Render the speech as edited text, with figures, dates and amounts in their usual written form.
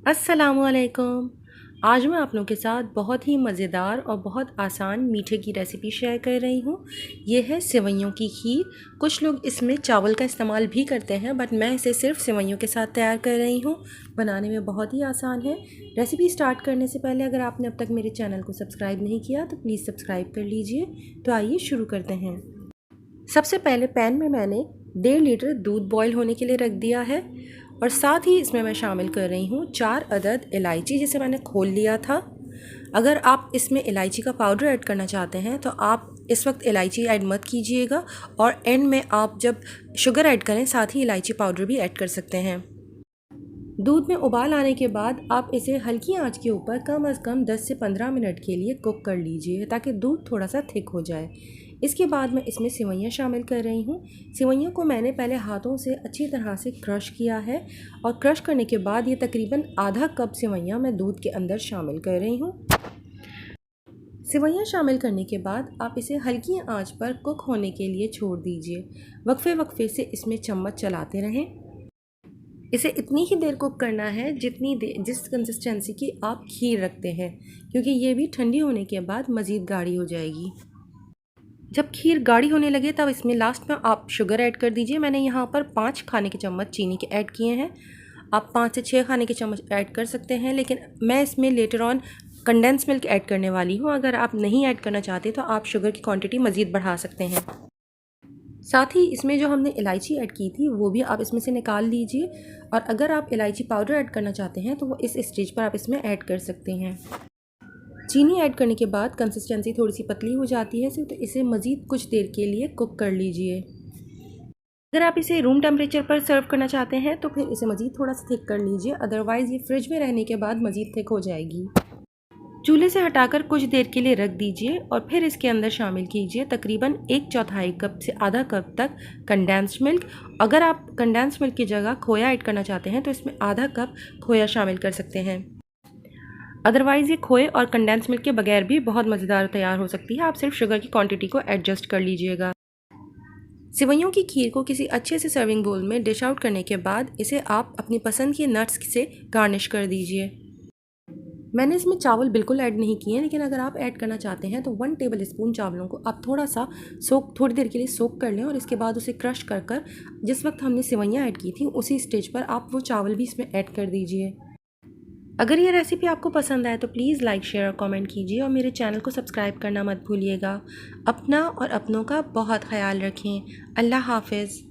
अस्सलामुअलैकुम। आज मैं आप लोगों के साथ बहुत ही मज़ेदार और बहुत आसान मीठे की रेसिपी शेयर कर रही हूँ। ये है सेवइयों की खीर। कुछ लोग इसमें चावल का इस्तेमाल भी करते हैं, बट मैं इसे सिर्फ सेवइयों के साथ तैयार कर रही हूँ। बनाने में बहुत ही आसान है। रेसिपी स्टार्ट करने से पहले अगर आपने अब तक मेरे चैनल को सब्सक्राइब नहीं किया तो प्लीज़ सब्सक्राइब कर लीजिए। तो आइए शुरू करते हैं। सबसे पहले पैन में मैंने 1.5 लीटर दूध बॉईल होने के लिए रख दिया है और साथ ही इसमें मैं शामिल कर रही हूँ 4 अदद इलायची, जिसे मैंने खोल लिया था। अगर आप इसमें इलायची का पाउडर ऐड करना चाहते हैं तो आप इस वक्त इलायची ऐड मत कीजिएगा और एंड में आप जब शुगर ऐड करें साथ ही इलायची पाउडर भी ऐड कर सकते हैं। दूध में उबाल आने के बाद आप इसे हल्की आंच के ऊपर कम से कम 10 से 15 मिनट के लिए कुक कर लीजिए ताकि दूध थोड़ा सा थिक हो जाए। इसके बाद मैं इसमें सेवइयाँ शामिल कर रही हूँ। सेवइयों को मैंने पहले हाथों से अच्छी तरह से क्रश किया है और क्रश करने के बाद ये तकरीबन आधा कप सेवइयाँ मैं दूध के अंदर शामिल कर रही हूँ। सेवइयाँ शामिल करने के बाद आप इसे हल्की आंच पर कुक होने के लिए छोड़ दीजिए। वक्फे वक्फे से इसमें चम्मच चलाते रहें। इसे इतनी ही देर कुक करना है जिस कंसिस्टेंसी की आप खीर रखते हैं, क्योंकि ये भी ठंडी होने के बाद मज़ीद गाढ़ी हो जाएगी। जब खीर गाढ़ी होने लगे तब इसमें लास्ट में आप शुगर ऐड कर दीजिए। मैंने यहाँ पर 5 खाने के चम्मच चीनी के ऐड किए हैं। आप 5 से 6 खाने के चम्मच ऐड कर सकते हैं, लेकिन मैं इसमें later on condense milk add करने वाली हूँ। अगर आप नहीं ऐड करना चाहते तो आप शुगर की क्वांटिटी मज़ीद बढ़ा सकते हैं। साथ ही इसमें जो हमने इलायची ऐड की थी वो भी आप इसमें से निकाल लीजिए, और अगर आप इलायची पाउडर ऐड करना चाहते हैं तो वो इस स्टेज पर आप इसमें ऐड कर सकते हैं। चीनी ऐड करने के बाद कंसिस्टेंसी थोड़ी सी पतली हो जाती है तो इसे मज़ीद कुछ देर के लिए कुक कर लीजिए। अगर आप इसे रूम टेम्परेचर पर सर्व करना चाहते हैं तो फिर इसे मज़ीद थोड़ा सा थिक कर लीजिए, अदरवाइज़ ये फ्रिज में रहने के बाद मज़ीद थिक हो जाएगी। चूल्हे से हटाकर कुछ देर के लिए रख दीजिए और फिर इसके अंदर शामिल कीजिए तकरीबन 1/4 कप से आधा कप तक कंडेंस्ड मिल्क। अगर आप कंडेंस्ड मिल्क की जगह खोया ऐड करना चाहते हैं तो इसमें आधा कप खोया शामिल कर सकते हैं। अदरवाइज़ ये खोए और कंडेंस्ड मिल्क के बगैर भी बहुत मज़ेदार तैयार हो सकती है। आप सिर्फ शुगर की क्वांटिटी को एडजस्ट कर लीजिएगा। सेवइयों की खीर को किसी अच्छे से सर्विंग बोल में डिश आउट करने के बाद इसे आप अपनी पसंद के नट्स से गार्निश कर दीजिए। मैंने इसमें चावल बिल्कुल ऐड नहीं किए हैं, लेकिन अगर आप ऐड करना चाहते हैं तो 1 टेबल स्पून चावलों को आप थोड़ी देर के लिए सोक कर लें और इसके बाद उसे क्रश कर जिस वक्त हमने सेवइयाँ ऐड की थी उसी स्टेज पर आप वो चावल भी इसमें ऐड कर दीजिए। अगर ये रेसिपी आपको पसंद आए तो प्लीज़ लाइक, शेयर और कमेंट कीजिए और मेरे चैनल को सब्सक्राइब करना मत भूलिएगा। अपना और अपनों का बहुत ख्याल रखें। अल्लाह हाफ़िज़।